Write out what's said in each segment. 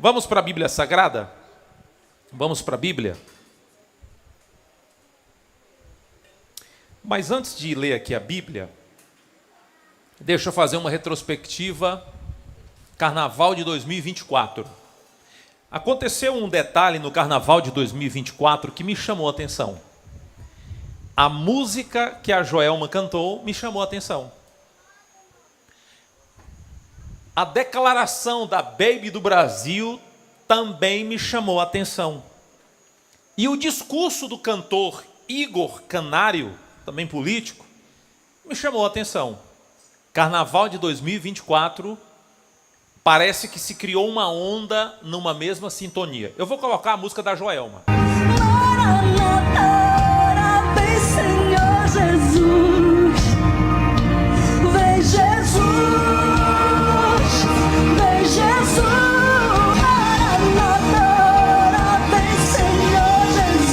Vamos para a Bíblia Sagrada? Vamos para a Bíblia? Mas antes de ler aqui a Bíblia, deixa eu fazer uma retrospectiva Carnaval de 2024. Aconteceu um detalhe no Carnaval de 2024 que me chamou a atenção. A música que a Joelma cantou me chamou a atenção. A declaração da Baby do Brasil também me chamou a atenção. E o discurso do cantor Igor Canário, também político, me chamou a atenção. Carnaval de 2024, parece que se criou uma onda numa mesma sintonia. Eu vou colocar a música da Joelma. Vem Senhor Jesus, vem Jesus, vem Jesus, vem Senhor Jesus.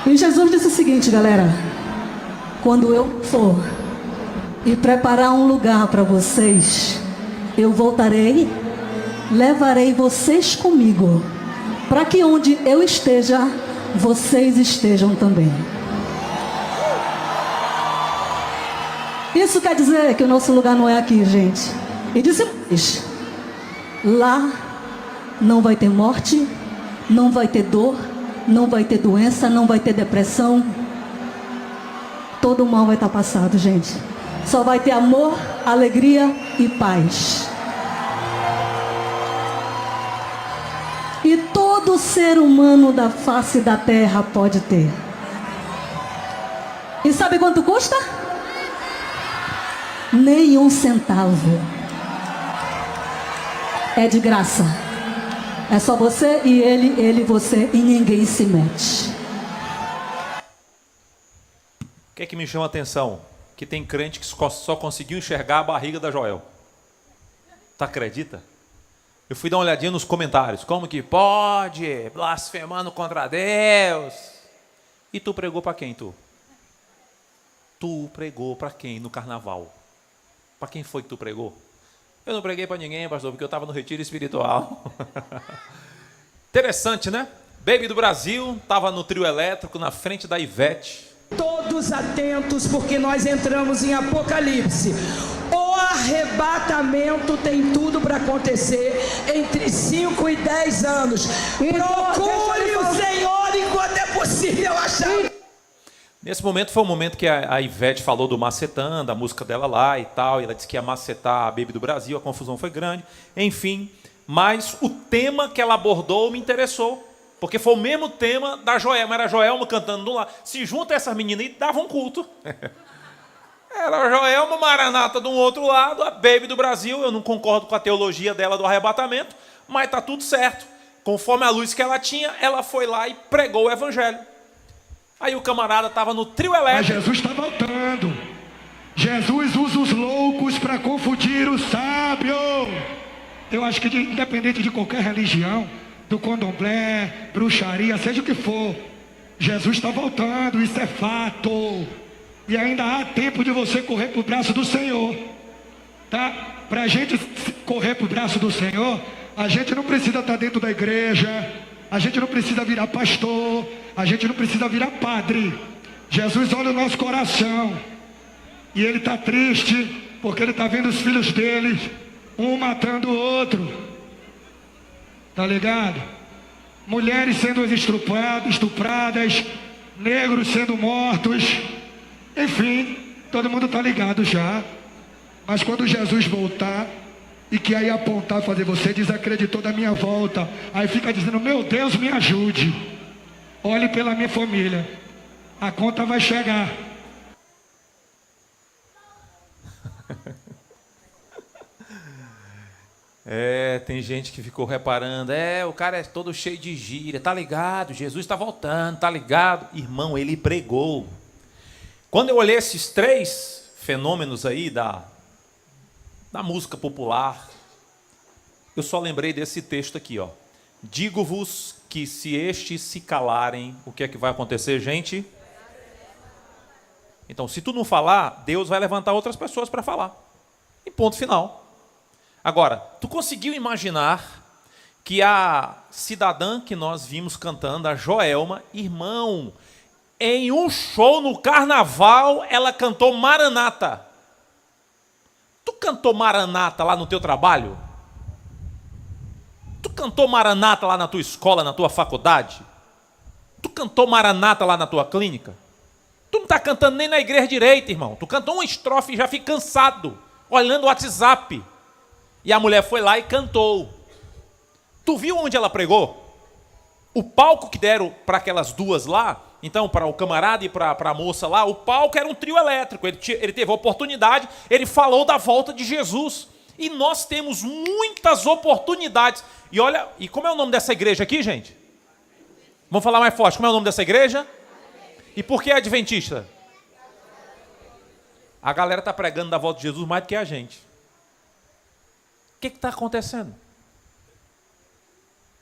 E Jesus disse o seguinte, galera: quando eu for e preparar um lugar para vocês, eu voltarei, levarei vocês comigo, para que onde eu esteja, vocês estejam também. Isso quer dizer que o nosso lugar não é aqui, gente. E disse mais: lá não vai ter morte, não vai ter dor, não vai ter doença, não vai ter depressão. Todo o mal vai estar passado, gente. Só vai ter amor, alegria e paz. E todo ser humano da face da terra pode ter. E sabe quanto custa? Nem um centavo. É de graça. É só você e ele e você, e ninguém se mete. O que é que me chama a atenção? Que tem crente que só conseguiu enxergar a barriga da Joel. Tu acredita? Eu fui dar uma olhadinha nos comentários. Como que pode? Blasfemando contra Deus. E tu pregou para quem, tu? Tu pregou para quem no carnaval? Para quem foi que tu pregou? Eu não preguei para ninguém, pastor, porque eu estava no retiro espiritual. Interessante, né? Baby do Brasil estava no trio elétrico na frente da Ivete. Todos atentos, porque nós entramos em Apocalipse. O arrebatamento tem tudo para acontecer entre 5 e 10 anos. Procure o Senhor enquanto é possível achar. Nesse momento foi o momento que a Ivete falou do macetando, da música dela lá e tal, e ela disse que ia macetar a Baby do Brasil, a confusão foi grande, enfim. Mas o tema que ela abordou me interessou, porque foi o mesmo tema da Joelma, era a Joelma cantando de um lado. Se junta essas meninas e dava um culto. Era a Joelma, Maranata de um outro lado, a Baby do Brasil. Eu não concordo com a teologia dela do arrebatamento, mas está tudo certo. Conforme a luz que ela tinha, ela foi lá e pregou o evangelho. Aí o camarada estava no trio elétrico. Mas Jesus está voltando. Jesus usa os loucos para confundir o sábio. Eu acho que independente de qualquer religião, do candomblé, bruxaria, seja o que for, Jesus está voltando, isso é fato. E ainda há tempo de você correr para o braço do Senhor, tá? Para a gente correr para o braço do Senhor, a gente não precisa estar dentro da igreja, a gente não precisa virar pastor, a gente não precisa virar padre. Jesus olha o nosso coração e Ele está triste porque Ele está vendo os filhos dele, um matando o outro. Tá ligado? Mulheres sendo estupradas, negros sendo mortos. Enfim, todo mundo tá ligado já. Mas quando Jesus voltar e que aí apontar, fazer você desacreditou da minha volta, aí fica dizendo: meu Deus, me ajude, olhe pela minha família, a conta vai chegar. Tem gente que ficou reparando, o cara é todo cheio de gíria, tá ligado? Jesus está voltando, tá ligado? Irmão, ele pregou. Quando eu olhei esses três fenômenos aí da música popular, eu só lembrei desse texto aqui, ó. Digo-vos que se estes se calarem, o que é que vai acontecer, gente? Então, se tu não falar, Deus vai levantar outras pessoas para falar. E ponto final. Agora, tu conseguiu imaginar que a cidadã que nós vimos cantando, a Joelma, irmão, em um show no carnaval, ela cantou Maranata. Tu cantou Maranata lá no teu trabalho? Tu cantou Maranata lá na tua escola, na tua faculdade? Tu cantou Maranata lá na tua clínica? Tu não está cantando nem na igreja direita, irmão. Tu cantou uma estrofe e já fica cansado, olhando o WhatsApp. E a mulher foi lá e cantou. Tu viu onde ela pregou? O palco que deram para aquelas duas lá, então para o camarada e para a moça lá, o palco era um trio elétrico. Ele teve a oportunidade, ele falou da volta de Jesus. E nós temos muitas oportunidades. E olha, e como é o nome dessa igreja aqui, gente? Vamos falar mais forte. Como é o nome dessa igreja? E por que é adventista? A galera está pregando da volta de Jesus mais do que a gente. O que está acontecendo?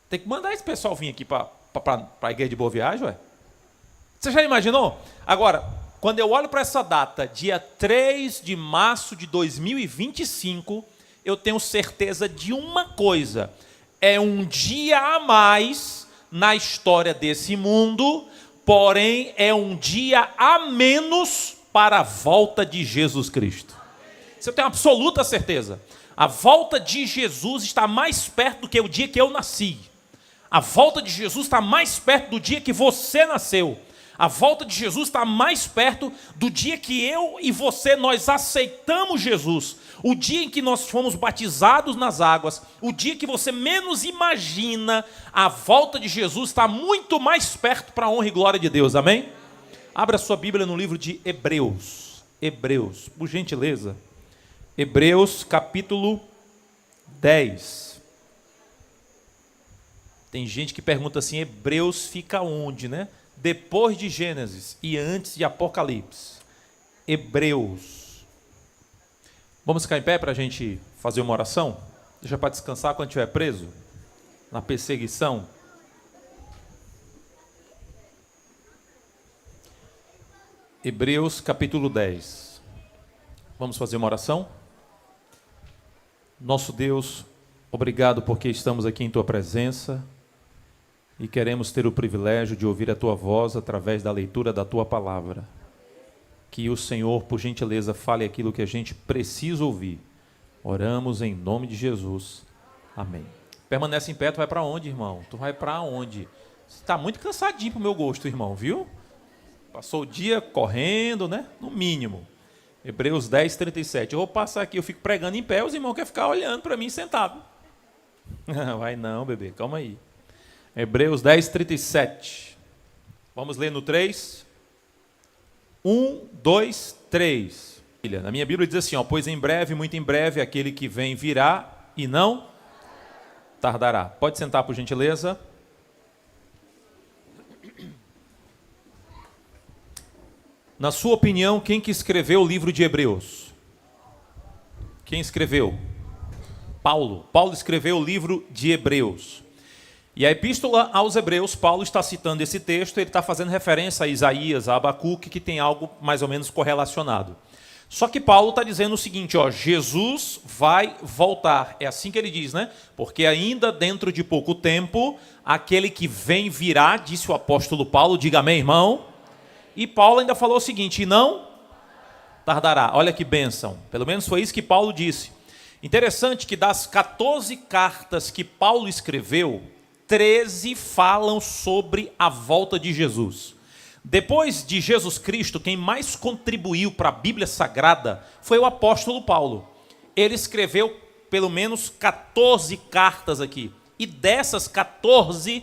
Tem que mandar esse pessoal vir aqui para a igreja de Boa Viagem, ué. Você já imaginou? Agora, quando eu olho para essa data, dia 3 de março de 2025, eu tenho certeza de uma coisa. É um dia a mais na história desse mundo, porém é um dia a menos para a volta de Jesus Cristo. Isso eu tenho absoluta certeza. A volta de Jesus está mais perto do que o dia que eu nasci. A volta de Jesus está mais perto do dia que você nasceu. A volta de Jesus está mais perto do dia que eu e você, nós aceitamos Jesus. O dia em que nós fomos batizados nas águas, o dia que você menos imagina, a volta de Jesus está muito mais perto para a honra e glória de Deus, amém? Abra sua Bíblia no livro de Hebreus. Hebreus, por gentileza. Hebreus capítulo 10. Tem gente que pergunta assim, Hebreus fica onde, né? Depois de Gênesis e antes de Apocalipse. Hebreus. Vamos ficar em pé para a gente fazer uma oração? Deixa para descansar quando estiver preso, na perseguição. Hebreus capítulo 10. Vamos fazer uma oração? Nosso Deus, obrigado porque estamos aqui em Tua presença e queremos ter o privilégio de ouvir a Tua voz através da leitura da Tua palavra. Que o Senhor, por gentileza, fale aquilo que a gente precisa ouvir. Oramos em nome de Jesus. Amém. Permanece em pé, tu vai para onde, irmão? Tu vai para onde? Você está muito cansadinho para o meu gosto, irmão, viu? Passou o dia correndo, né? No mínimo. Hebreus 10, 37. Eu vou passar aqui, eu fico pregando em pé, os irmãos querem ficar olhando para mim sentado. Vai não, bebê, calma aí. Hebreus 10, 37. Vamos ler no 3. 1, 2, 3. Na minha Bíblia diz assim, ó, pois em breve, muito em breve, aquele que vem virá e não tardará. Pode sentar, por gentileza. Na sua opinião, quem que escreveu o livro de Hebreus? Quem escreveu? Paulo. Paulo escreveu o livro de Hebreus. E a epístola aos Hebreus, Paulo está citando esse texto, ele está fazendo referência a Isaías, a Abacuque, que tem algo mais ou menos correlacionado. Só que Paulo está dizendo o seguinte, ó, Jesus vai voltar. É assim que ele diz, né? Porque ainda dentro de pouco tempo, aquele que vem virá, disse o apóstolo Paulo, diga amém, irmão. E Paulo ainda falou o seguinte, e não tardará. Olha que bênção. Pelo menos foi isso que Paulo disse. Interessante que das 14 cartas que Paulo escreveu, 13 falam sobre a volta de Jesus. Depois de Jesus Cristo, quem mais contribuiu para a Bíblia Sagrada foi o apóstolo Paulo. Ele escreveu pelo menos 14 cartas aqui. E dessas 14,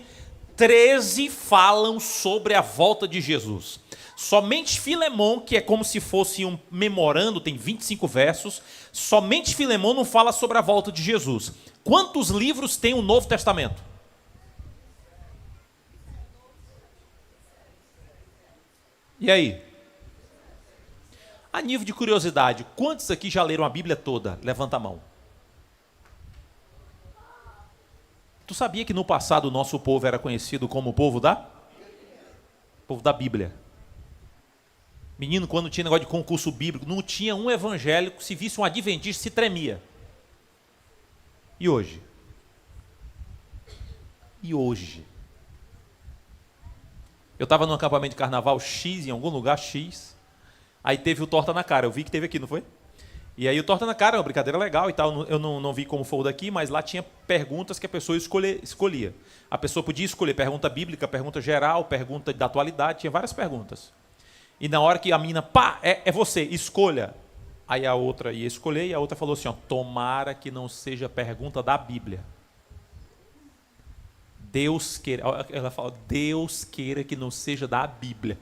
13 falam sobre a volta de Jesus. Somente Filemão, que é como se fosse um memorando, tem 25 versos, somente Filemão não fala sobre a volta de Jesus. Quantos livros tem o Novo Testamento? E aí? A nível de curiosidade, quantos aqui já leram a Bíblia toda? Levanta a mão. Tu sabia que no passado o nosso povo era conhecido como o povo da Bíblia? Menino, quando tinha negócio de concurso bíblico, não tinha um evangélico, se visse um adventista, se tremia. E hoje? Eu estava num acampamento de carnaval X, em algum lugar X, aí teve o Torta na Cara, eu vi que teve aqui, não foi? E aí o Torta na Cara, uma brincadeira legal e tal, eu não vi como foi o daqui, mas lá tinha perguntas que a pessoa escolhia. A pessoa podia escolher pergunta bíblica, pergunta geral, pergunta da atualidade, tinha várias perguntas. E na hora que a menina, é você, escolha. Aí a outra ia escolher e a outra falou assim, tomara que não seja pergunta da Bíblia. Ela fala, Deus queira que não seja da Bíblia.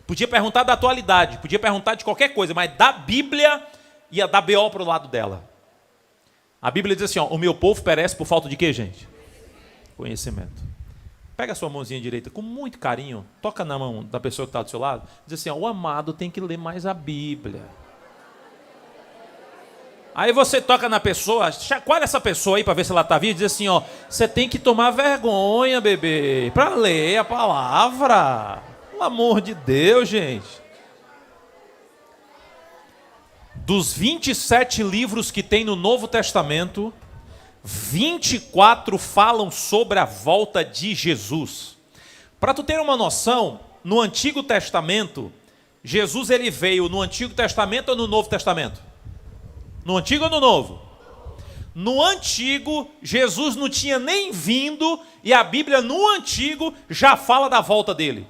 Podia perguntar da atualidade, podia perguntar de qualquer coisa, mas da Bíblia ia dar BO para o lado dela. A Bíblia diz assim, o meu povo perece por falta de quê, gente? Conhecimento. Pega a sua mãozinha direita com muito carinho, toca na mão da pessoa que está do seu lado, diz assim, o amado tem que ler mais a Bíblia. Aí você toca na pessoa, chacoalha essa pessoa aí para ver se ela está viva, e diz assim, você tem que tomar vergonha, bebê, para ler a palavra. Pelo amor de Deus, gente. Dos 27 livros que tem no Novo Testamento, 24 falam sobre a volta de Jesus. Para tu ter uma noção, no Antigo Testamento, Jesus ele veio no Antigo Testamento ou no Novo Testamento? No Antigo ou no Novo? No Antigo, Jesus não tinha nem vindo e a Bíblia no Antigo já fala da volta dele.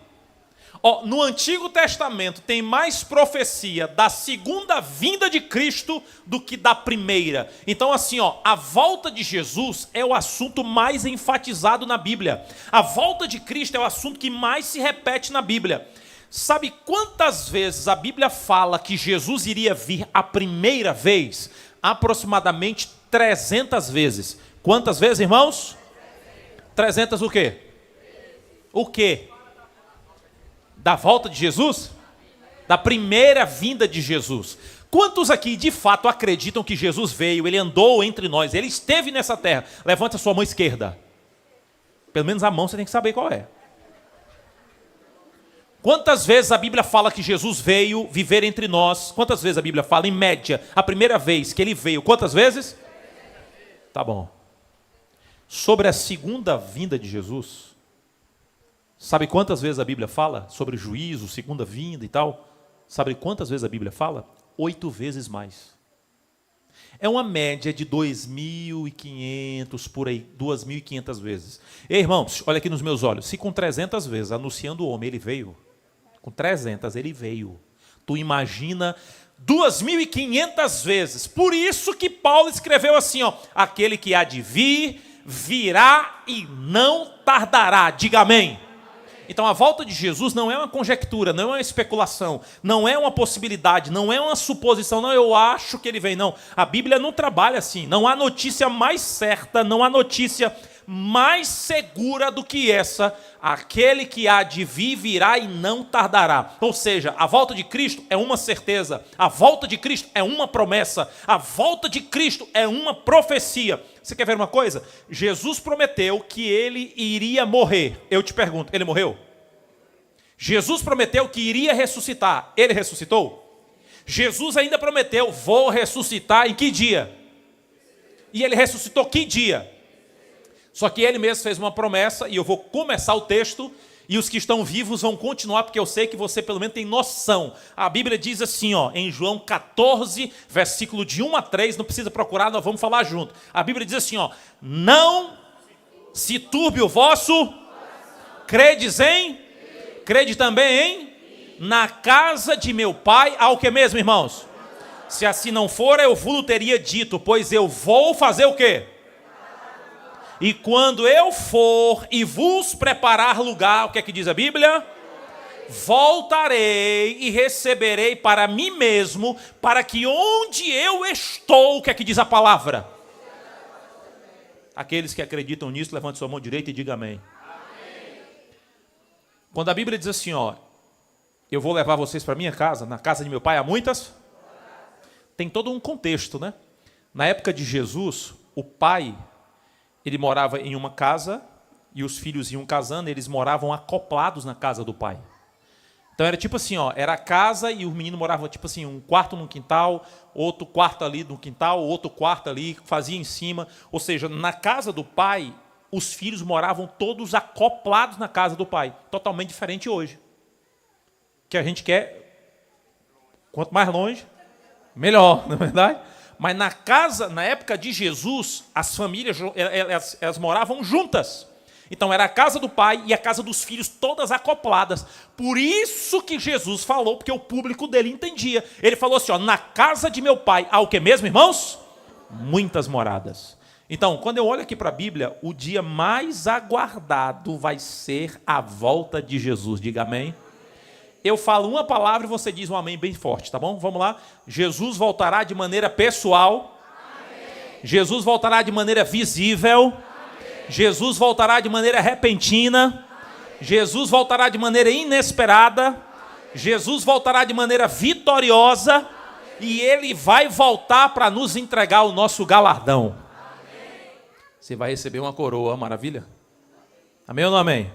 No Antigo Testamento tem mais profecia da segunda vinda de Cristo do que da primeira. Então assim, a volta de Jesus é o assunto mais enfatizado na Bíblia. A volta de Cristo é o assunto que mais se repete na Bíblia. Sabe quantas vezes a Bíblia fala que Jesus iria vir a primeira vez? Aproximadamente 300 vezes. Quantas vezes, irmãos? 300 o quê? O quê? Da volta de Jesus? Da primeira vinda de Jesus. Quantos aqui de fato acreditam que Jesus veio, ele andou entre nós, ele esteve nessa terra? Levanta a sua mão esquerda. Pelo menos a mão você tem que saber qual é. Quantas vezes a Bíblia fala que Jesus veio viver entre nós? Quantas vezes a Bíblia fala, em média, a primeira vez que ele veio? Quantas vezes? Tá bom. Sobre a segunda vinda de Jesus, sabe quantas vezes a Bíblia fala sobre juízo, segunda vinda e tal? Sabe quantas vezes a Bíblia fala? 8 vezes mais. É uma média de 2.500 por aí, 2.500 vezes. Ei, irmãos, olha aqui nos meus olhos. Se com 300 vezes anunciando o homem ele veio, com 300 ele veio. Tu imagina 2.500 vezes. Por isso que Paulo escreveu assim, aquele que há de vir, virá e não tardará. Diga amém. Então a volta de Jesus não é uma conjectura, não é uma especulação, não é uma possibilidade, não é uma suposição, não, eu acho que ele vem, não. A Bíblia não trabalha assim, não há notícia mais certa, não há notícia mais segura do que essa, aquele que há de vir virá e não tardará. Ou seja, a volta de Cristo é uma certeza, a volta de Cristo é uma promessa, a volta de Cristo é uma profecia. Você quer ver uma coisa? Jesus prometeu que ele iria morrer. Eu te pergunto, ele morreu? Jesus prometeu que iria ressuscitar. Ele ressuscitou? Jesus ainda prometeu, vou ressuscitar em que dia? E ele ressuscitou que dia? Só que ele mesmo fez uma promessa, e eu vou começar o texto, e os que estão vivos vão continuar, porque eu sei que você pelo menos tem noção. A Bíblia diz assim, em João 14, versículo de 1 a 3, não precisa procurar, nós vamos falar junto. A Bíblia diz assim, não se turbe o vosso, crede também na casa de meu pai, há o que mesmo, irmãos? Se assim não for, eu vos teria dito, pois eu vou fazer o quê? E quando eu for e vos preparar lugar, o que é que diz a Bíblia? Voltarei e receberei para mim mesmo, para que onde eu estou, o que é que diz a palavra? Aqueles que acreditam nisso, levante sua mão direita e diga amém. Quando a Bíblia diz assim, eu vou levar vocês para minha casa, na casa de meu pai há muitas, tem todo um contexto, né? Na época de Jesus, o pai, Ele morava em uma casa e os filhos iam casando, eles moravam acoplados na casa do pai. Então era tipo assim, era a casa e o menino morava tipo assim, um quarto no quintal, outro quarto ali no quintal, outro quarto ali, fazia em cima. Ou seja, na casa do pai, os filhos moravam todos acoplados na casa do pai. Totalmente diferente hoje. Que a gente quer, quanto mais longe, melhor, não é verdade? Mas na época de Jesus, as famílias elas moravam juntas. Então era a casa do pai e a casa dos filhos todas acopladas. Por isso que Jesus falou, porque o público dele entendia. Ele falou assim, na casa de meu pai há o que mesmo, irmãos? Muitas moradas. Então, quando eu olho aqui para a Bíblia, o dia mais aguardado vai ser a volta de Jesus. Diga amém. Eu falo uma palavra e você diz um amém bem forte, tá bom? Vamos lá. Jesus voltará de maneira pessoal. Amém. Jesus voltará de maneira visível. Amém. Jesus voltará de maneira repentina. Amém. Jesus voltará de maneira inesperada. Amém. Jesus voltará de maneira vitoriosa. Amém. E Ele vai voltar para nos entregar o nosso galardão. Amém. Você vai receber uma coroa, maravilha? Amém ou não amém?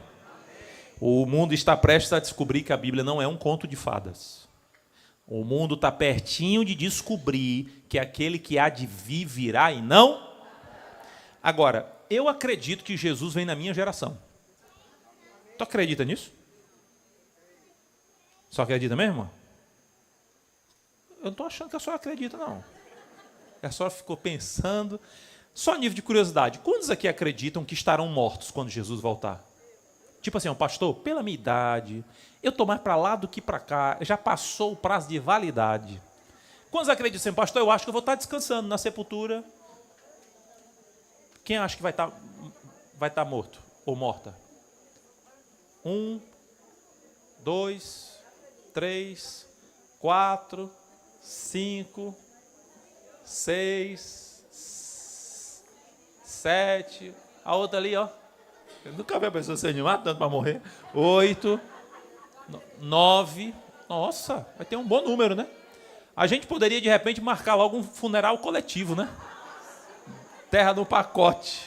O mundo está prestes a descobrir que a Bíblia não é um conto de fadas. O mundo está pertinho de descobrir que aquele que há de vir virá e não. Agora, eu acredito que Jesus vem na minha geração. Tu acredita nisso? Só acredita mesmo? Eu não estou achando que a senhora acredita, não. A senhora ficou pensando. Só a nível de curiosidade, quantos aqui acreditam que estarão mortos quando Jesus voltar? Tipo assim, pastor, pela minha idade, eu estou mais para lá do que para cá, já passou o prazo de validade. Quantos acreditam assim, pastor, eu acho que eu vou estar descansando na sepultura? Quem acha que vai estar morto ou morta? 1, 2, 3, 4, 5, 6, 7, a outra ali, ó. Eu nunca vi a pessoa se animar tanto para morrer. 8, 9. Nossa, vai ter um bom número, né? A gente poderia, de repente, marcar logo um funeral coletivo, né? Terra no pacote.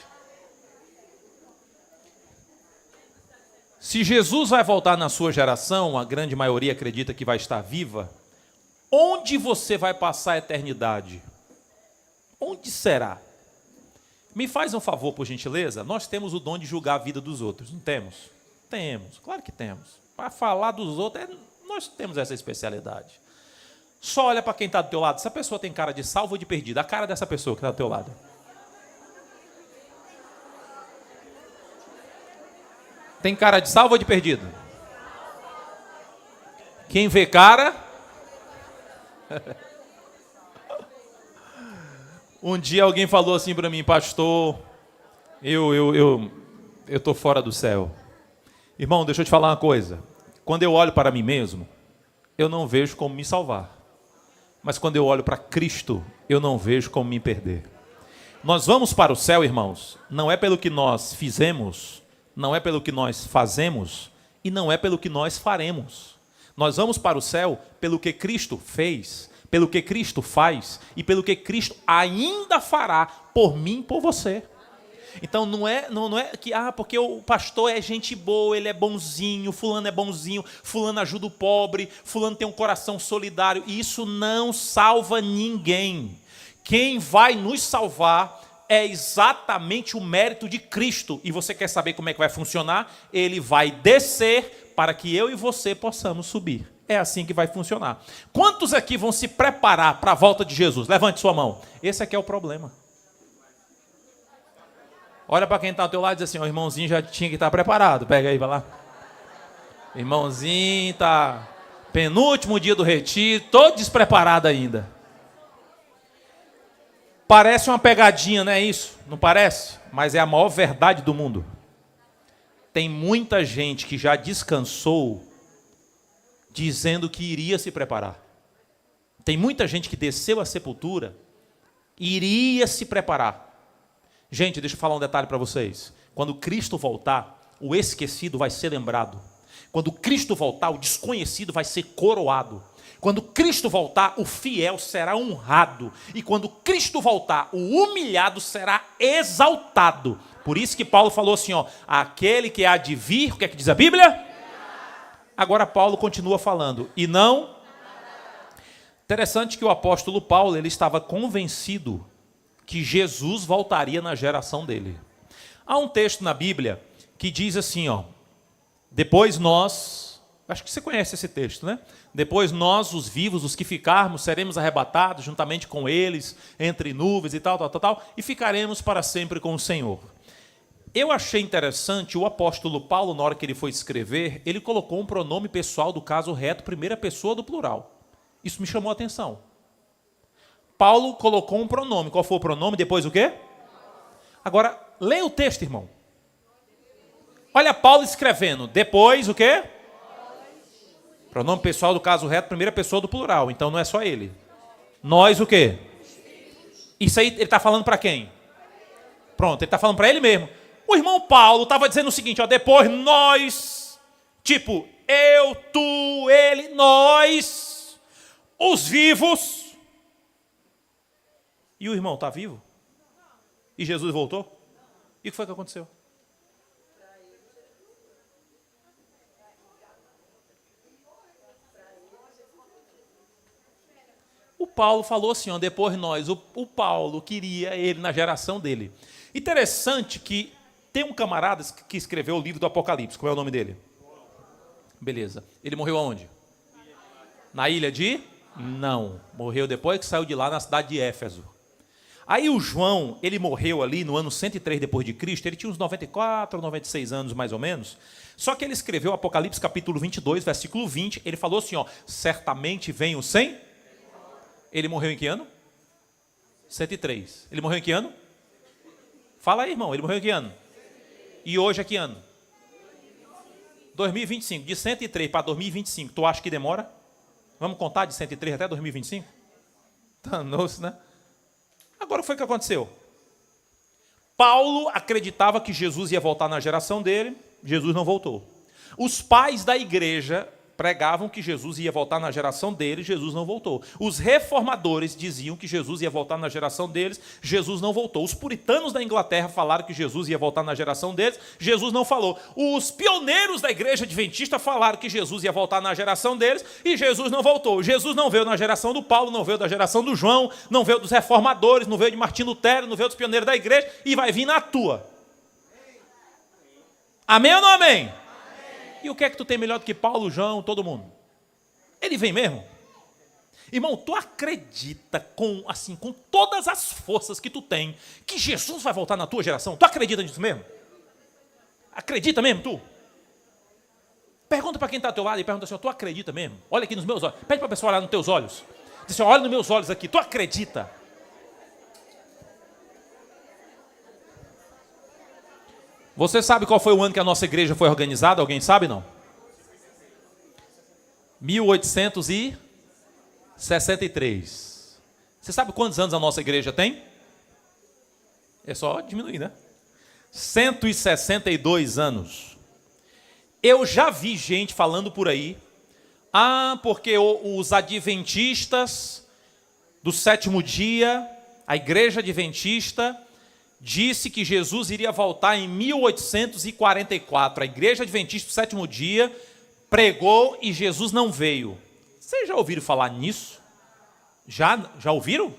Se Jesus vai voltar na sua geração, a grande maioria acredita que vai estar viva, onde você vai passar a eternidade? Onde será? Me faz um favor, por gentileza. Nós temos o dom de julgar a vida dos outros, não temos? Temos, claro que temos. Para falar dos outros, nós temos essa especialidade. Só olha para quem está do teu lado. Essa pessoa tem cara de salvo ou de perdida? A cara dessa pessoa que está do teu lado. Tem cara de salvo ou de perdido? Quem vê cara... Um dia alguém falou assim para mim, pastor, eu estou fora do céu. Irmão, deixa eu te falar uma coisa. Quando eu olho para mim mesmo, eu não vejo como me salvar. Mas quando eu olho para Cristo, eu não vejo como me perder. Nós vamos para o céu, irmãos, não é pelo que nós fizemos, não é pelo que nós fazemos e não é pelo que nós faremos. Nós vamos para o céu pelo que Cristo fez, pelo que Cristo faz e pelo que Cristo ainda fará por mim e por você. Então não é que porque o pastor é gente boa, ele é bonzinho, fulano é bonzinho, fulano ajuda o pobre, fulano tem um coração solidário. Isso não salva ninguém. Quem vai nos salvar é exatamente o mérito de Cristo. E você quer saber como é que vai funcionar? Ele vai descer para que eu e você possamos subir. É assim que vai funcionar. Quantos aqui vão se preparar para a volta de Jesus? Levante sua mão. Esse aqui é o problema. Olha para quem está ao teu lado e diz assim, o irmãozinho já tinha que estar preparado. Pega aí, vai lá. Irmãozinho está penúltimo dia do retiro, todo despreparado ainda. Parece uma pegadinha, não é isso? Não parece? Mas é a maior verdade do mundo. Tem muita gente que já descansou dizendo que iria se preparar. Tem muita gente que desceu à sepultura e iria se preparar. Gente, deixa eu falar um detalhe para vocês. Quando Cristo voltar, o esquecido vai ser lembrado. Quando Cristo voltar, o desconhecido vai ser coroado. Quando Cristo voltar, o fiel será honrado. E quando Cristo voltar, o humilhado será exaltado. Por isso que Paulo falou assim, ó, aquele que há de vir, o que é que diz a Bíblia? Agora Paulo continua falando, e não... Interessante que o apóstolo Paulo, ele estava convencido que Jesus voltaria na geração dele. Há um texto na Bíblia que diz assim, ó, depois nós, acho que você conhece esse texto, né? Depois nós, os vivos, os que ficarmos, seremos arrebatados juntamente com eles, entre nuvens e tal, e ficaremos para sempre com o Senhor. Eu achei interessante, o apóstolo Paulo, na hora que ele foi escrever, ele colocou um pronome pessoal do caso reto, primeira pessoa do plural. Isso me chamou a atenção. Paulo colocou um pronome. Qual foi o pronome? Depois o quê? Agora, leia o texto, irmão. Olha Paulo escrevendo. Depois o quê? Pronome pessoal do caso reto, primeira pessoa do plural. Então não é só ele. Nós o quê? Isso aí ele está falando para quem? Pronto, ele está falando para ele mesmo. O irmão Paulo estava dizendo o seguinte, ó, depois nós, tipo, eu, tu, ele, nós, os vivos. E o irmão está vivo? E Jesus voltou? E o que foi que aconteceu? O Paulo falou assim, ó, depois nós, o Paulo queria ele na geração dele. Interessante que tem um camarada que escreveu o livro do Apocalipse. Como é o nome dele? Beleza. Ele morreu aonde? Na ilha de? Não. Morreu depois que saiu de lá na cidade de Éfeso. Aí o João, ele morreu ali no ano 103 depois de Cristo. Ele tinha uns 94 ou 96 anos mais ou menos. Só que ele escreveu Apocalipse capítulo 22, versículo 20. Ele falou assim, ó, certamente vem o 100. Ele morreu em que ano? 103. Ele morreu em que ano? Fala aí, irmão. Ele morreu em que ano? E hoje é que ano? 2025. De 103 para 2025, tu acha que demora? Vamos contar de 103 até 2025? Danou-se, né? Agora foi o que aconteceu. Paulo acreditava que Jesus ia voltar na geração dele. Jesus não voltou. Os pais da igreja pregavam que Jesus ia voltar na geração deles, Jesus não voltou. Os reformadores diziam que Jesus ia voltar na geração deles, Jesus não voltou. Os puritanos da Inglaterra falaram que Jesus ia voltar na geração deles, Jesus não falou. Os pioneiros da igreja adventista falaram que Jesus ia voltar na geração deles e Jesus não voltou. Jesus não veio na geração do Paulo, não veio da geração do João, não veio dos reformadores, não veio de Martim Lutero, não veio dos pioneiros da igreja e vai vir na tua. Amém ou não amém? E o que é que tu tem melhor do que Paulo, João, todo mundo? Ele vem mesmo. Irmão, tu acredita com todas as forças que tu tem que Jesus vai voltar na tua geração? Tu acredita nisso mesmo? Acredita mesmo, tu? Pergunta para quem está ao teu lado e pergunta assim, tu acredita mesmo? Olha aqui nos meus olhos. Pede para a pessoa olhar nos teus olhos. Diz assim, olha nos meus olhos aqui. Tu acredita? Você sabe qual foi o ano que a nossa igreja foi organizada? Alguém sabe, não? 1863. Você sabe quantos anos a nossa igreja tem? É só diminuir, né? 162 anos. Eu já vi gente falando por aí, porque os adventistas do sétimo dia, a igreja adventista, disse que Jesus iria voltar em 1844. A igreja adventista do sétimo dia pregou e Jesus não veio. Vocês já ouviram falar nisso? Já ouviram?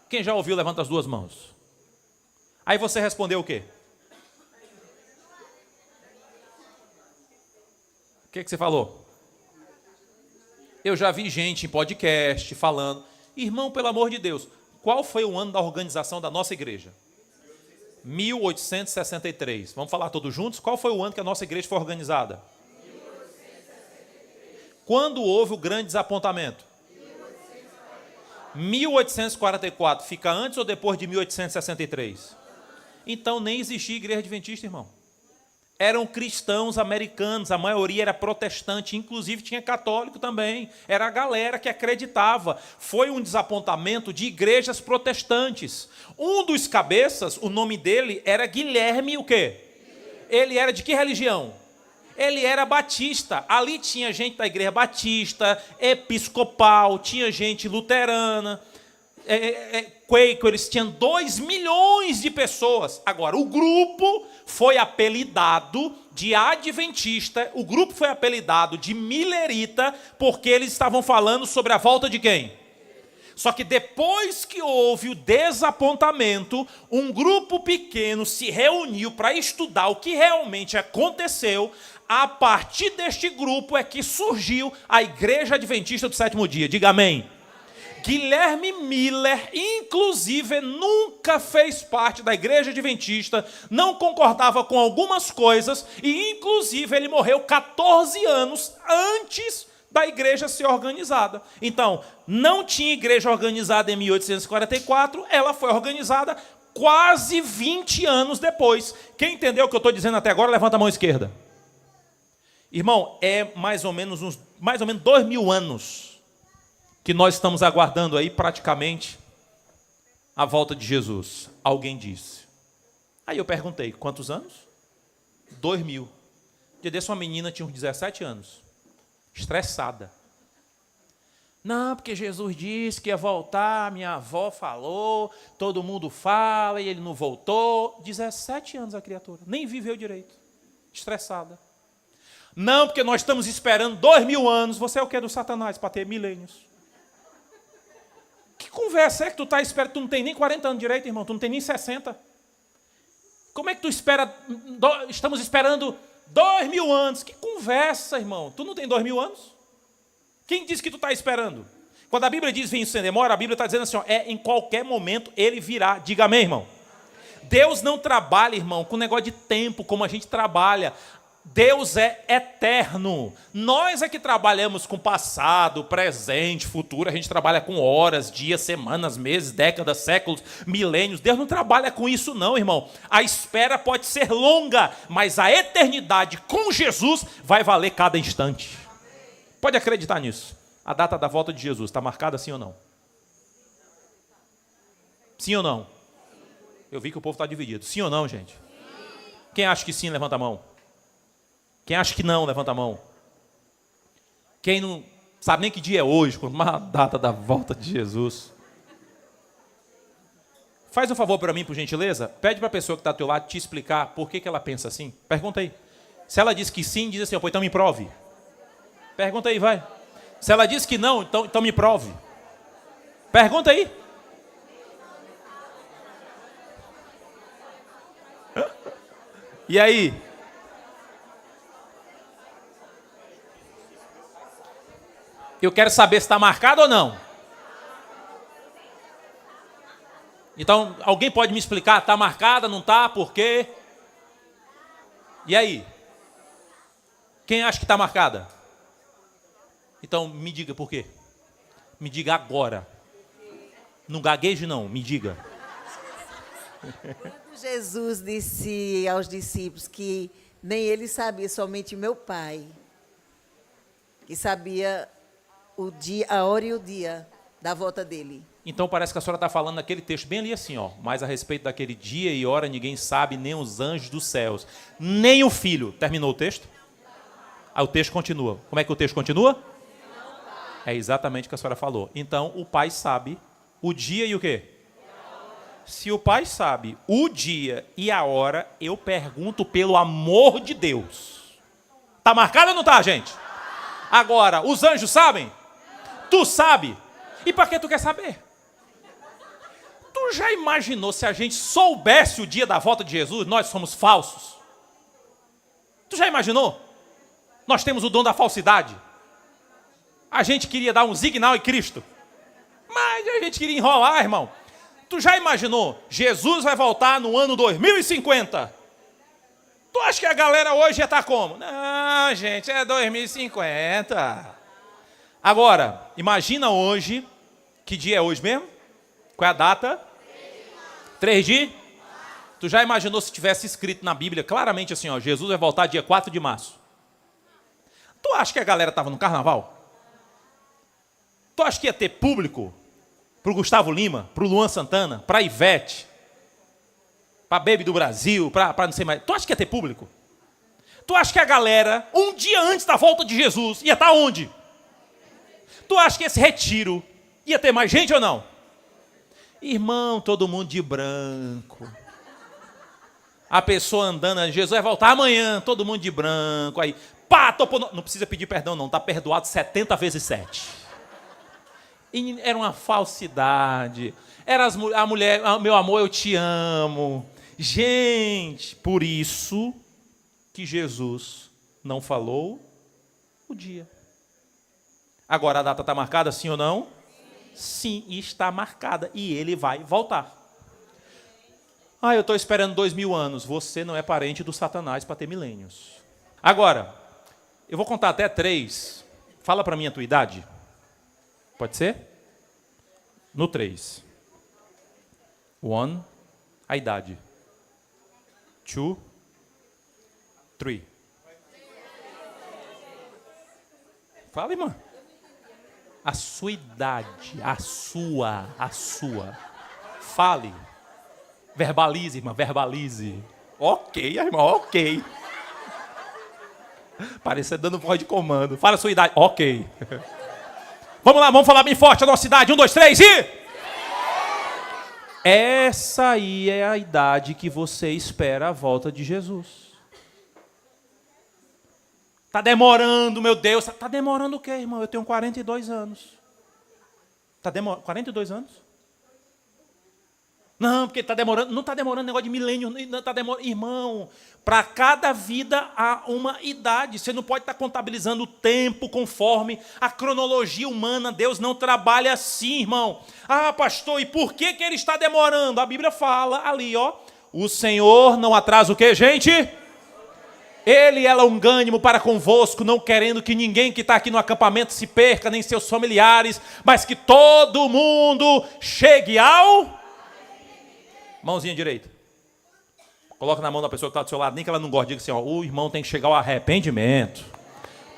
Quem já ouviu, levanta as duas mãos. Aí você respondeu o quê? O que você falou? Eu já vi gente em podcast falando. Irmão, pelo amor de Deus, qual foi o ano da organização da nossa igreja? 1863. Vamos falar todos juntos? Qual foi o ano que a nossa igreja foi organizada? 1863. Quando houve o grande desapontamento? 1844. Fica antes ou depois de 1863? Então nem existia igreja adventista, irmão. Eram cristãos americanos, a maioria era protestante, inclusive tinha católico também. Era a galera que acreditava. Foi um desapontamento de igrejas protestantes. Um dos cabeças, o nome dele era Guilherme o quê? Ele era de que religião? Ele era batista. Ali tinha gente da igreja batista, episcopal, tinha gente luterana. Quaker, eles tinham 2 milhões de pessoas. Agora, o grupo foi apelidado de adventista, o grupo foi apelidado de millerita, porque eles estavam falando sobre a volta de quem? Só que depois que houve o desapontamento, um grupo pequeno se reuniu para estudar o que realmente aconteceu. A partir deste grupo é que surgiu a Igreja Adventista do Sétimo Dia. Diga amém. Guilherme Miller, inclusive, nunca fez parte da Igreja Adventista, não concordava com algumas coisas e, inclusive, ele morreu 14 anos antes da igreja ser organizada. Então, não tinha igreja organizada em 1844, ela foi organizada quase 20 anos depois. Quem entendeu o que eu estou dizendo até agora, levanta a mão esquerda. Irmão, é mais ou menos 2.000 anos que nós estamos aguardando aí praticamente a volta de Jesus. Alguém disse. Aí eu perguntei, quantos anos? 2.000. Dia desse uma menina tinha uns 17 anos, estressada. Não, porque Jesus disse que ia voltar, minha avó falou, todo mundo fala e ele não voltou. 17 anos a criatura, nem viveu direito, estressada. Não, porque nós estamos esperando 2.000 anos. Você é o que do Satanás para ter milênios? Que conversa é que tu está esperando? Tu não tem nem 40 anos direito, irmão. Tu não tem nem 60. Como é que tu espera? Estamos esperando 2.000 anos. Que conversa, irmão. Tu não tem 2.000 anos? Quem disse que tu está esperando? Quando a Bíblia diz vem sem demora, a Bíblia está dizendo assim, ó, em qualquer momento ele virá. Diga amém, irmão. Deus não trabalha, irmão, com negócio de tempo como a gente trabalha. Deus é eterno. Nós é que trabalhamos com passado, presente, futuro. A gente trabalha com horas, dias, semanas, meses, décadas, séculos, milênios. Deus não trabalha com isso não, irmão. A espera pode ser longa, mas a eternidade com Jesus vai valer cada instante. Pode acreditar nisso. A data da volta de Jesus está marcada sim ou não? Sim ou não? Eu vi que o povo está dividido. Sim ou não, gente? Quem acha que sim, levanta a mão. Quem acha que não, levanta a mão. Quem não sabe nem que dia é hoje, quando uma data da volta de Jesus. Faz um favor para mim, por gentileza. Pede para a pessoa que está ao teu lado te explicar por que ela pensa assim. Pergunta aí. Se ela diz que sim, diz assim, oh, então me prove. Pergunta aí, vai. Se ela diz que não, então me prove. Pergunta aí. E aí? Eu quero saber se está marcado ou não. Então, alguém pode me explicar? Está marcada, não está? Por quê? E aí? Quem acha que está marcada? Então, me diga por quê. Me diga agora. Não gagueje não, me diga. Quando Jesus disse aos discípulos que nem ele sabia, somente meu Pai, que sabia o dia, a hora e o dia da volta dele. Então parece que a senhora está falando naquele texto bem ali assim, ó. Mas a respeito daquele dia e hora ninguém sabe, nem os anjos dos céus, nem o Filho. Terminou o texto? Aí o texto continua. Como é que o texto continua? É exatamente o que a senhora falou. Então o Pai sabe o dia e o quê? Se o Pai sabe o dia e a hora, eu pergunto pelo amor de Deus. Está marcado ou não está, gente? Agora, os anjos sabem? Tu sabe? E para que tu quer saber? Tu já imaginou se a gente soubesse o dia da volta de Jesus, nós somos falsos? Tu já imaginou? Nós temos o dom da falsidade. A gente queria dar um signal em Cristo, mas a gente queria enrolar, irmão. Tu já imaginou? Jesus vai voltar no ano 2050. Tu acha que a galera hoje ia estar como? Não, gente, é 2050. Agora, imagina hoje, que dia é hoje mesmo? Qual é a data? 3 de? Tu já imaginou se tivesse escrito na Bíblia claramente assim, ó, Jesus vai voltar dia 4 de março. Tu acha que a galera estava no carnaval? Tu acha que ia ter público para o Gustavo Lima, para o Luan Santana, para a Ivete, para a Baby do Brasil, para não sei mais? Tu acha que ia ter público? Tu acha que a galera, um dia antes da volta de Jesus, ia estar onde? Tu acha que esse retiro ia ter mais gente ou não? Irmão, todo mundo de branco. A pessoa andando, Jesus vai voltar amanhã, todo mundo de branco. Aí, pá, topou. Não precisa pedir perdão, não. Está perdoado 70 vezes 7. E era uma falsidade. Era a mulher, meu amor, eu te amo. Gente, por isso que Jesus não falou o dia. Agora a data está marcada, sim ou não? Sim, está marcada. E ele vai voltar. Ah, eu estou esperando 2000 anos. Você não é parente do Satanás para ter milênios. Agora, eu vou contar até 3. Fala para mim a tua idade. Pode ser? No 3. 1, a idade. 2, 3. Fala, irmã. A sua idade, a sua. Fale. Verbalize, irmã, verbalize. Ok, irmã, ok. Parece dando voz de comando. Fala a sua idade. Ok. Vamos lá, vamos falar bem forte a nossa idade. 1, 2, 3 e... Essa aí é a idade que você espera a volta de Jesus. Está demorando, meu Deus. Está demorando o quê, irmão? Eu tenho 42 anos. Está demorando 42 anos? Não, porque está demorando. Não está demorando negócio de milênio. Não está demorando. Irmão, para cada vida há uma idade. Você não pode estar contabilizando o tempo conforme a cronologia humana. Deus não trabalha assim, irmão. Ah, pastor, e por que ele está demorando? A Bíblia fala ali, ó. O Senhor não atrasa o quê, gente? Ele é longânimo para convosco, não querendo que ninguém que está aqui no acampamento se perca, nem seus familiares, mas que todo mundo chegue ao... Mãozinha direita. Coloca na mão da pessoa que está do seu lado, nem que ela não goste, diga assim, ó, o irmão tem que chegar ao arrependimento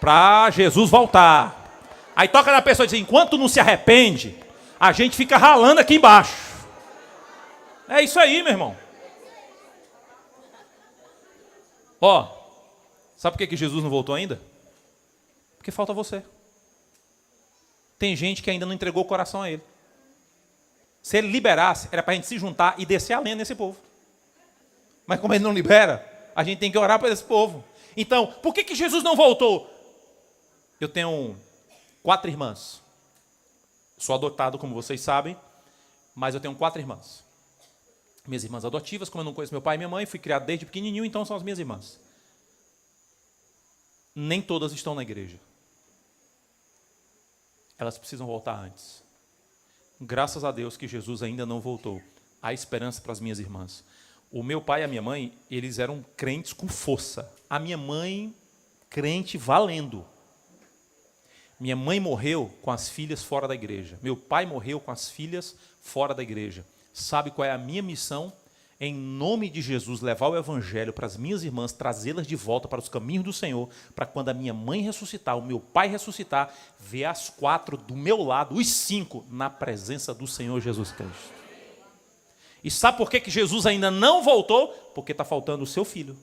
para Jesus voltar. Aí toca na pessoa e diz, enquanto não se arrepende, a gente fica ralando aqui embaixo. É isso aí, meu irmão. Ó, sabe por que Jesus não voltou ainda? Porque falta você. Tem gente que ainda não entregou o coração a ele. Se ele liberasse, era para a gente se juntar e descer a lenha nesse povo. Mas como ele não libera, a gente tem que orar por esse povo. Então, por que Jesus não voltou? Eu tenho 4 irmãs. Sou adotado, como vocês sabem, mas eu tenho 4 irmãs. Minhas irmãs adotivas, como eu não conheço meu pai e minha mãe, fui criado desde pequenininho, então são as minhas irmãs. Nem todas estão na igreja. Elas precisam voltar antes. Graças a Deus que Jesus ainda não voltou. Há esperança para as minhas irmãs. O meu pai e a minha mãe, eles eram crentes com força. A minha mãe, crente valendo. Minha mãe morreu com as filhas fora da igreja. Meu pai morreu com as filhas fora da igreja. Sabe qual é a minha missão? Em nome de Jesus, levar o evangelho para as minhas irmãs, trazê-las de volta para os caminhos do Senhor, para quando a minha mãe ressuscitar, o meu pai ressuscitar, ver as 4 do meu lado, os 5, na presença do Senhor Jesus Cristo. E sabe por que Jesus ainda não voltou? Porque está faltando o seu filho,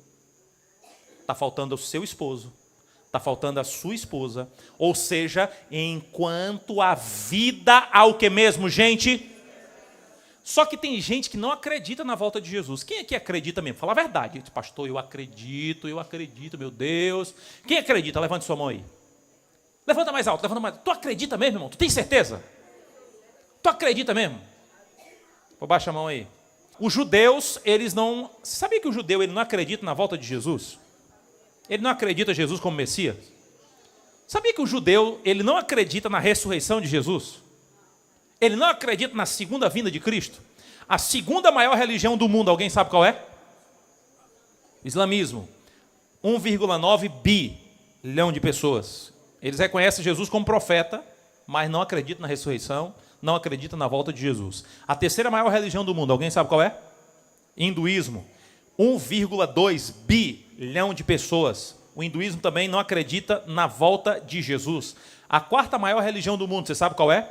está faltando o seu esposo, está faltando a sua esposa. Ou seja, enquanto a vida há o que mesmo, gente? Só que tem gente que não acredita na volta de Jesus. Quem aqui acredita mesmo? Fala a verdade. Pastor, eu acredito, meu Deus. Quem acredita? Levante sua mão aí. Levanta mais alto, levanta mais alto. Tu acredita mesmo, irmão? Tu tem certeza? Tu acredita mesmo? Pô, baixa a mão aí. Os judeus, eles não... Você sabia que o judeu ele não acredita na volta de Jesus? Ele não acredita em Jesus como Messias? Sabia que o judeu ele não acredita na ressurreição de Jesus? Ele não acredita na segunda vinda de Cristo? A segunda maior religião do mundo, alguém sabe qual é? Islamismo. 1,9 bilhão de pessoas. Eles reconhecem Jesus como profeta, mas não acreditam na ressurreição, não acreditam na volta de Jesus. A terceira maior religião do mundo, alguém sabe qual é? Hinduísmo. 1,2 bilhão de pessoas. O hinduísmo também não acredita na volta de Jesus. A quarta maior religião do mundo, você sabe qual é?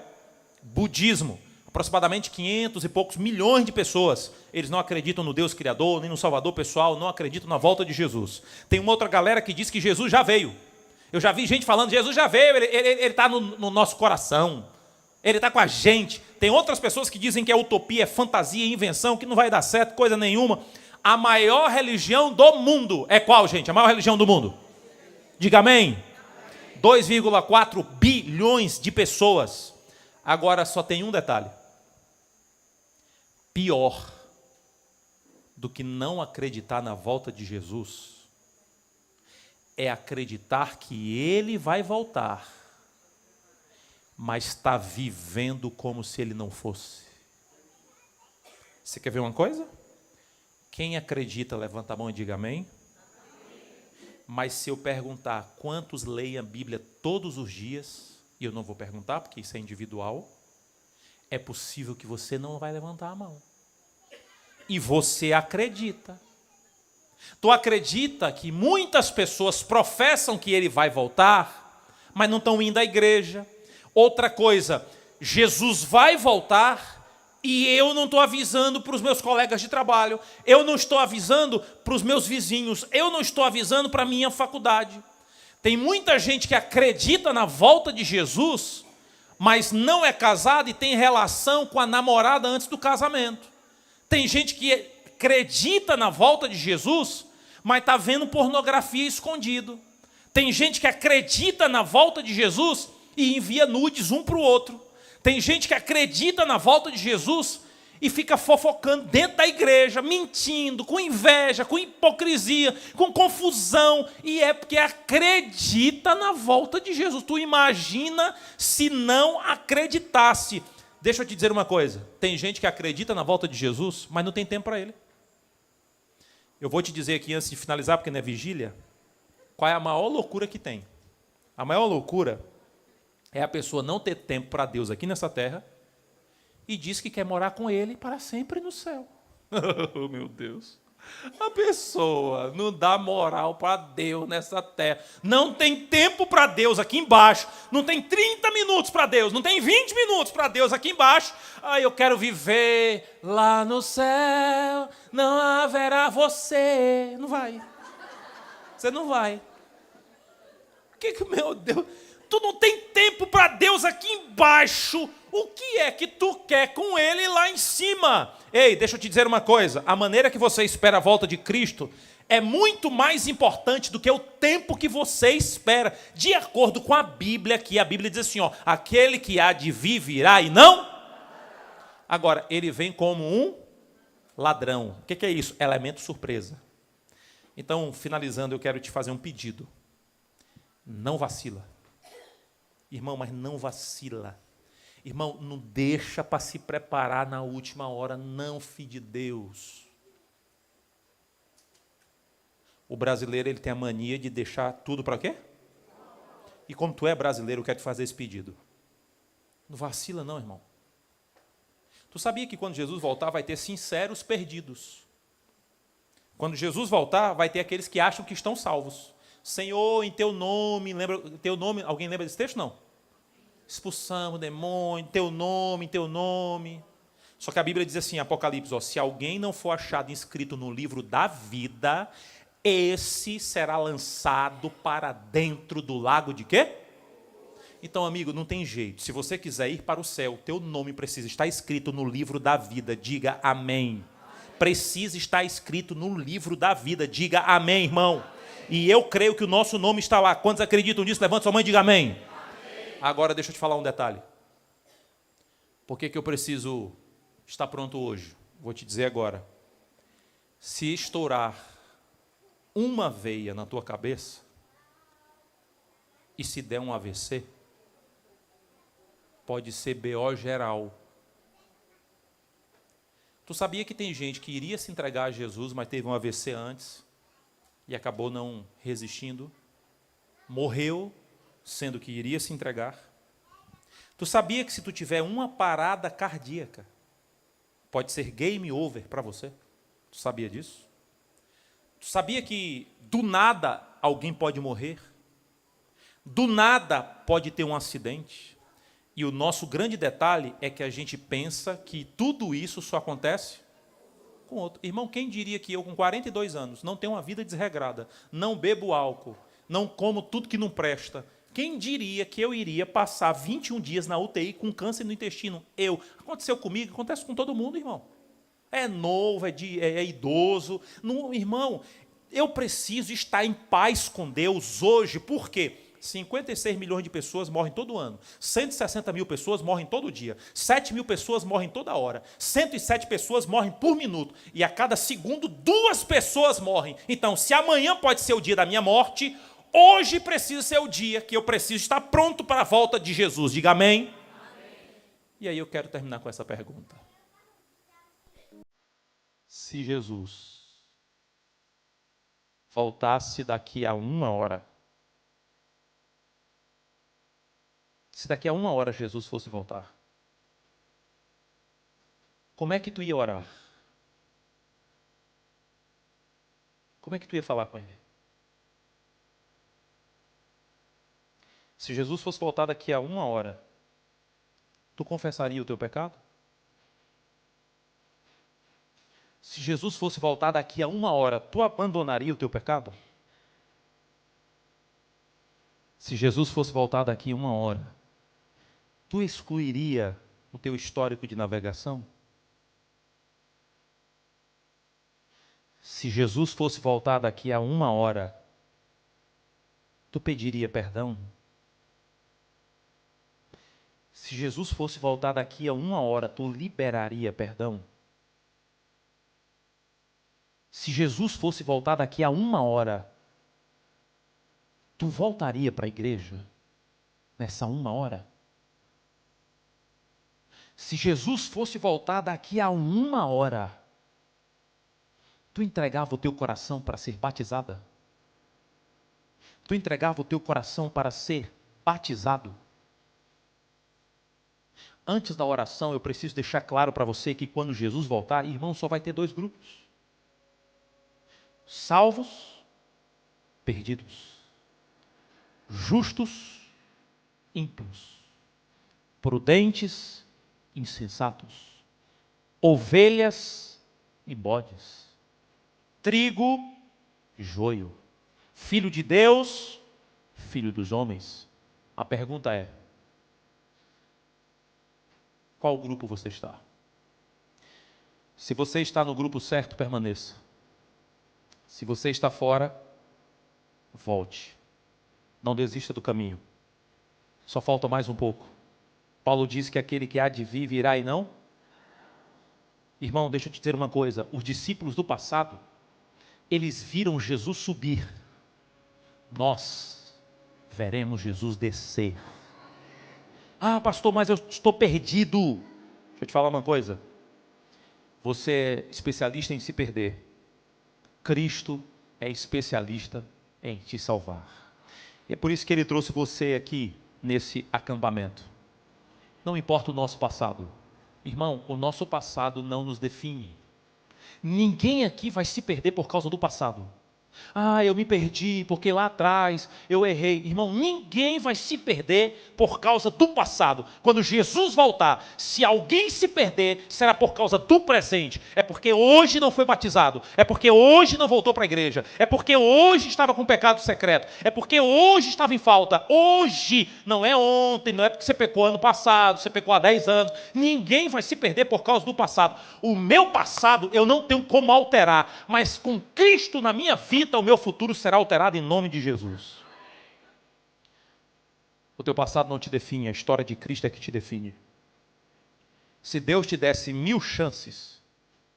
Budismo, aproximadamente 500 e poucos milhões de pessoas. Eles não acreditam no Deus Criador, nem no Salvador pessoal, não acreditam na volta de Jesus. Tem uma outra galera que diz que Jesus já veio. Eu já vi gente falando, Jesus já veio, ele está no nosso coração. Ele está com a gente. Tem outras pessoas que dizem que é utopia, é fantasia, é invenção, que não vai dar certo, coisa nenhuma. A maior religião do mundo é qual, gente? A maior religião do mundo? Diga amém. 2,4 bilhões de pessoas. Agora só tem um detalhe. Pior do que não acreditar na volta de Jesus é acreditar que ele vai voltar, mas está vivendo como se ele não fosse. Você quer ver uma coisa? Quem acredita, levanta a mão e diga amém. Mas se eu perguntar quantos leem a Bíblia todos os dias, e eu não vou perguntar porque isso é individual, é possível que você não vai levantar a mão. E você acredita. Tu acredita que muitas pessoas professam que ele vai voltar, mas não estão indo à igreja. Outra coisa, Jesus vai voltar e eu não estou avisando para os meus colegas de trabalho, eu não estou avisando para os meus vizinhos, eu não estou avisando para a minha faculdade. Tem muita gente que acredita na volta de Jesus, mas não é casada e tem relação com a namorada antes do casamento. Tem gente que acredita na volta de Jesus, mas está vendo pornografia escondido. Tem gente que acredita na volta de Jesus e envia nudes um para o outro. Tem gente que acredita na volta de Jesus e fica fofocando dentro da igreja, mentindo, com inveja, com hipocrisia, com confusão, e é porque acredita na volta de Jesus. Tu imagina se não acreditasse. Deixa eu te dizer uma coisa, tem gente que acredita na volta de Jesus, mas não tem tempo para ele. Eu vou te dizer aqui antes de finalizar, porque não é vigília, qual é a maior loucura que tem. A maior loucura é a pessoa não ter tempo para Deus aqui nessa terra e diz que quer morar com Ele para sempre no céu. Oh, meu Deus. A pessoa não dá moral para Deus nessa terra. Não tem tempo para Deus aqui embaixo. Não tem 30 minutos para Deus. Não tem 20 minutos para Deus aqui embaixo. Ah, eu quero viver lá no céu. Não haverá você. Não vai. Você não vai. Meu Deus. Tu não tem tempo para Deus aqui embaixo. O que é que tu quer com Ele lá em cima? Ei, deixa eu te dizer uma coisa. A maneira que você espera a volta de Cristo é muito mais importante do que o tempo que você espera. De acordo com a Bíblia, que a Bíblia diz assim, ó, aquele que há de vir virá e não. Agora, ele vem como um ladrão. O que é isso? Elemento surpresa. Então, finalizando, eu quero te fazer um pedido. Não vacila. Irmão, mas não vacila. Irmão, não deixa para se preparar na última hora, não, filho de Deus. O brasileiro, ele tem a mania de deixar tudo para quê? E como tu é brasileiro, eu quero te fazer esse pedido. Não vacila não, irmão. Tu sabia que quando Jesus voltar, vai ter sinceros perdidos. Quando Jesus voltar, vai ter aqueles que acham que estão salvos. Senhor, em teu nome, lembra teu nome? Alguém lembra desse texto? Não. Expulsamos o demônio, em teu nome, em teu nome. Só que a Bíblia diz assim, Apocalipse, ó, se alguém não for achado inscrito no livro da vida, esse será lançado para dentro do lago de quê? Então, amigo, não tem jeito. Se você quiser ir para o céu, teu nome precisa estar escrito no livro da vida. Diga amém. Precisa estar escrito no livro da vida. Diga amém, irmão. E eu creio que o nosso nome está lá. Quantos acreditam nisso? Levanta sua mão e diga amém. Amém. Agora deixa eu te falar um detalhe. Por que eu preciso estar pronto hoje? Vou te dizer agora. Se estourar uma veia na tua cabeça e se der um AVC, pode ser BO geral. Tu sabia que tem gente que iria se entregar a Jesus, mas teve um AVC antes e acabou não resistindo? Morreu, sendo que iria se entregar. Tu sabia que se tu tiver uma parada cardíaca, pode ser game over para você? Tu sabia disso? Tu sabia que do nada alguém pode morrer? Do nada pode ter um acidente? E o nosso grande detalhe é que a gente pensa que tudo isso só acontece com outro. Irmão, quem diria que eu, com 42 anos, não tenho uma vida desregrada, não bebo álcool, não como tudo que não presta? Quem diria que eu iria passar 21 dias na UTI com câncer no intestino? Aconteceu comigo, acontece com todo mundo, irmão. É novo, é idoso. Não, irmão, eu preciso estar em paz com Deus hoje. Por quê? 56 milhões de pessoas morrem todo ano. 160 mil pessoas morrem todo dia. 7 mil pessoas morrem toda hora. 107 pessoas morrem por minuto. E a cada segundo, 2 pessoas morrem. Então, se amanhã pode ser o dia da minha morte, hoje precisa ser o dia que eu preciso estar pronto para a volta de Jesus. Diga amém. E aí eu quero terminar com essa pergunta. Se Jesus voltasse daqui a 1 hora, se daqui a 1 hora Jesus fosse voltar, como é que tu ia orar? Como é que tu ia falar com ele? Se Jesus fosse voltar daqui a 1 hora, tu confessaria o teu pecado? Se Jesus fosse voltar daqui a 1 hora, tu abandonaria o teu pecado? Se Jesus fosse voltar daqui a 1 hora, tu excluiria o teu histórico de navegação? Se Jesus fosse voltar daqui a 1 hora, tu pediria perdão? Se Jesus fosse voltar daqui a 1 hora, tu liberaria perdão? Se Jesus fosse voltar daqui a 1 hora, tu voltaria para a igreja nessa 1 hora? Se Jesus fosse voltar daqui a 1 hora, tu entregava o teu coração para ser batizada? Tu entregava o teu coração para ser batizado? Antes da oração, eu preciso deixar claro para você que quando Jesus voltar, irmão, só vai ter 2 grupos. Salvos, perdidos. Justos, ímpios. Prudentes, insensatos. Ovelhas e bodes. Trigo e joio. Filho de Deus, filho dos homens. A pergunta é: qual grupo você está? Se você está no grupo certo, permaneça. Se você está fora, volte. Não desista do caminho. Só falta mais um pouco. Paulo diz que aquele que há de vir virá e não. Irmão, deixa eu te dizer uma coisa. Os discípulos do passado, eles viram Jesus subir. Nós veremos Jesus descer. Ah, pastor, mas eu estou perdido. Deixa eu te falar uma coisa. Você é especialista em se perder. Cristo é especialista em te salvar. E é por isso que Ele trouxe você aqui nesse acampamento. Não importa o nosso passado. Irmão, o nosso passado não nos define. Ninguém aqui vai se perder por causa do passado. Ah, eu me perdi porque lá atrás eu errei. Irmão, ninguém vai se perder por causa do passado. Quando Jesus voltar, se alguém se perder, será por causa do presente. É porque hoje não foi batizado. É porque hoje não voltou para a igreja. É porque hoje estava com pecado secreto. É porque hoje estava em falta. Hoje, não é ontem, não é porque você pecou ano passado, você pecou há 10 anos. Ninguém vai se perder por causa do passado. O meu passado eu não tenho como alterar, mas com Cristo na minha vida, o meu futuro será alterado em nome de Jesus. O teu passado não te define, a história de Cristo é que te define. Se Deus te desse 1000 chances,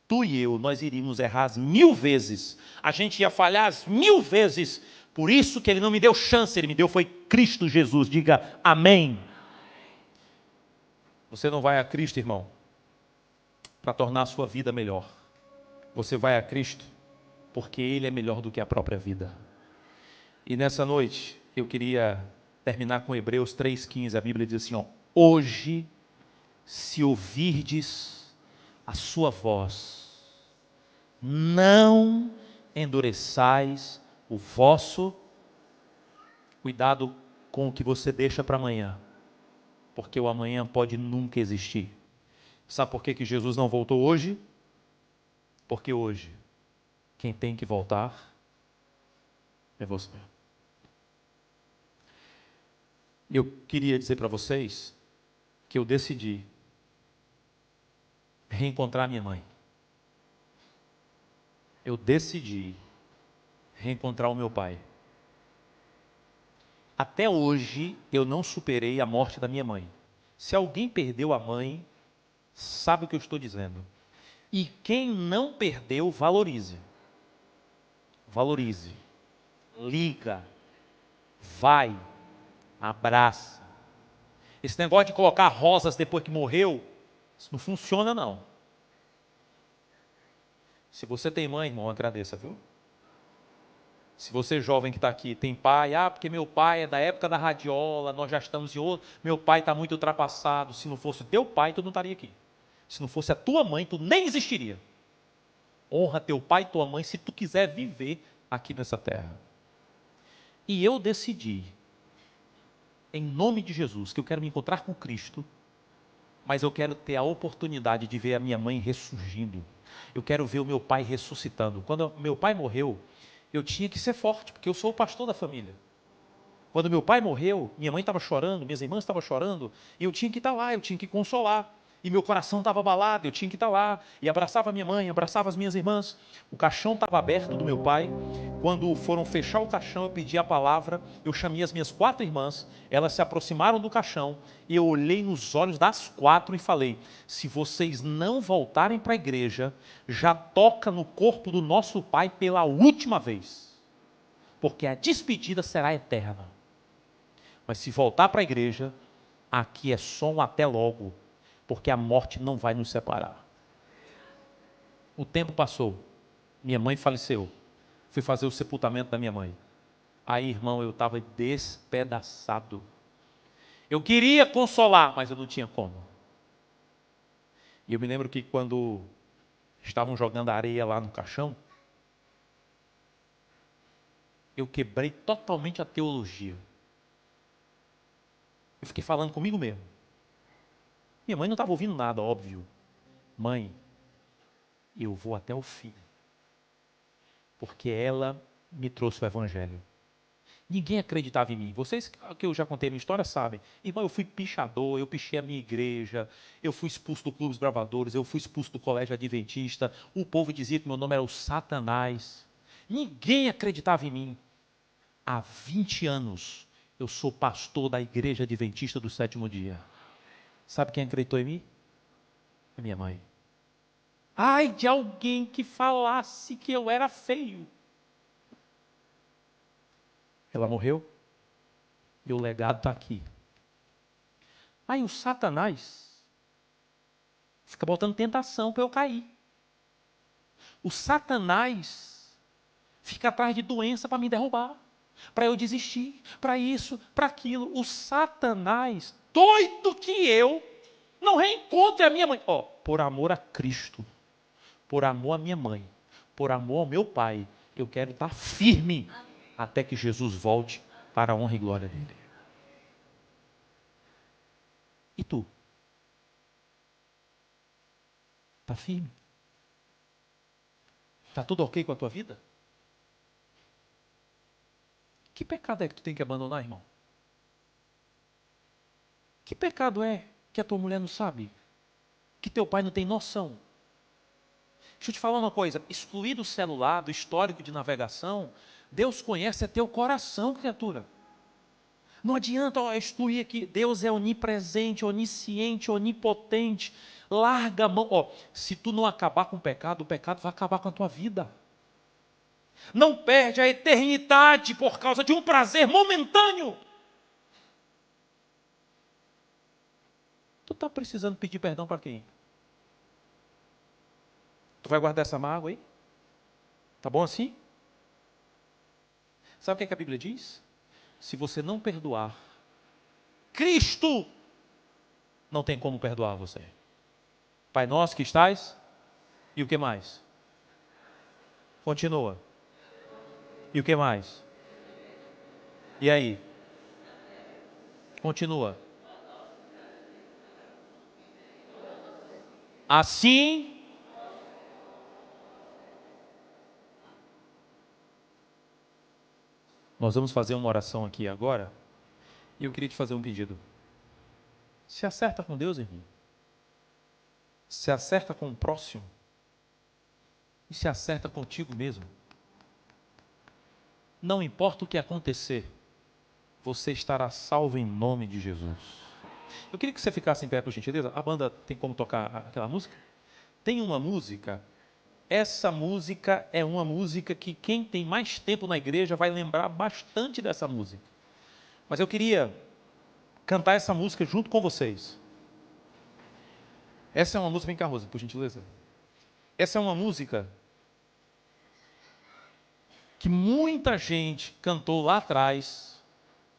tu e eu, nós iríamos errar as 1000 vezes. A gente ia falhar as 1000 vezes. Por isso que Ele não me deu chance, Ele me deu foi Cristo Jesus. Diga amém. Você não vai a Cristo, irmão, para tornar a sua vida melhor. Você vai a Cristo porque Ele é melhor do que a própria vida. E nessa noite, eu queria terminar com Hebreus 3,15. A Bíblia diz assim, hoje, se ouvirdes a sua voz, não endureçais o vosso. Cuidado com o que você deixa para amanhã, porque o amanhã pode nunca existir. Sabe por que Jesus não voltou hoje? Porque hoje quem tem que voltar é você. Eu queria dizer para vocês que eu decidi reencontrar minha mãe. Eu decidi reencontrar o meu pai. Até hoje eu não superei a morte da minha mãe. Se alguém perdeu a mãe, sabe o que eu estou dizendo. E quem não perdeu, valorize. Valorize. Liga. Vai. Abraça. Esse negócio de colocar rosas depois que morreu, isso não funciona não. Se você tem mãe, irmão, agradeça, viu? Se você jovem que está aqui tem pai, porque meu pai é da época da radiola, nós já estamos em outro, meu pai está muito ultrapassado. Se não fosse teu pai, tu não estaria aqui. Se não fosse a tua mãe, tu nem existiria. Honra teu pai e tua mãe se tu quiser viver aqui nessa terra. E eu decidi, em nome de Jesus, que eu quero me encontrar com Cristo, mas eu quero ter a oportunidade de ver a minha mãe ressurgindo. Eu quero ver o meu pai ressuscitando. Quando meu pai morreu, eu tinha que ser forte, porque eu sou o pastor da família. Quando meu pai morreu, minha mãe estava chorando, minhas irmãs estavam chorando, e eu tinha que estar lá, eu tinha que consolar. E meu coração estava abalado, eu tinha que estar lá. E abraçava minha mãe, abraçava as minhas irmãs. O caixão estava aberto do meu pai. Quando foram fechar o caixão, eu pedi a palavra, eu chamei as minhas 4 irmãs, elas se aproximaram do caixão, e eu olhei nos olhos das 4 e falei: se vocês não voltarem para a igreja, já toca no corpo do nosso pai pela última vez, porque a despedida será eterna. Mas se voltar para a igreja, aqui é só um até logo, porque a morte não vai nos separar. O tempo passou, minha mãe faleceu, fui fazer o sepultamento da minha mãe. Aí, irmão, eu estava despedaçado. Eu queria consolar, mas eu não tinha como. E eu me lembro que quando estavam jogando areia lá no caixão, eu quebrei totalmente a teologia. Eu fiquei falando comigo mesmo. Minha mãe não estava ouvindo nada, óbvio. Mãe, eu vou até o fim. Porque ela me trouxe o evangelho. Ninguém acreditava em mim. Vocês que eu já contei a minha história sabem. Irmão, eu fui pichador, eu pichei a minha igreja, eu fui expulso do Clube dos Bravadores, eu fui expulso do Colégio Adventista. O povo dizia que meu nome era o Satanás. Ninguém acreditava em mim. Há 20 anos eu sou pastor da Igreja Adventista do Sétimo Dia. Sabe quem acreditou em mim? A minha mãe. Ai de alguém que falasse que eu era feio. Ela morreu e o legado está aqui. Aí o Satanás fica botando tentação para eu cair. O Satanás fica atrás de doença para me derrubar, para eu desistir, para isso, para aquilo. O Satanás, doido que eu não reencontre a minha mãe. Por amor a Cristo, por amor à minha mãe, por amor ao meu pai, eu quero estar firme até que Jesus volte para a honra e glória dele. E tu? Está firme? Está tudo ok com a tua vida? Que pecado é que tu tem que abandonar, irmão? Que pecado é que a tua mulher não sabe? Que teu pai não tem noção? Deixa eu te falar uma coisa, excluir do celular, do histórico de navegação, Deus conhece teu coração, criatura. Não adianta excluir aqui, Deus é onipresente, onisciente, onipotente. Larga a mão. Se tu não acabar com o pecado vai acabar com a tua vida. Não perde a eternidade por causa de um prazer momentâneo. Tu está precisando pedir perdão para quem? Tu vai guardar essa mágoa aí? Tá bom assim? Sabe o que é que a Bíblia diz? Se você não perdoar, Cristo não tem como perdoar você. Pai nosso que estás, e o que mais? Continua. E o que mais? E aí? Continua. Assim, nós vamos fazer uma oração aqui agora. E eu queria te fazer um pedido. Se acerta com Deus, irmão. Se acerta com o próximo. E se acerta contigo mesmo. Não importa o que acontecer, você estará salvo em nome de Jesus. Eu queria que você ficasse em pé, por gentileza. A banda tem como tocar aquela música? Tem uma música. Essa música é uma música que quem tem mais tempo na igreja vai lembrar bastante dessa música. Mas eu queria cantar essa música junto com vocês. Essa é uma música, vem cá, Rosa, por gentileza. Essa é uma música que muita gente cantou lá atrás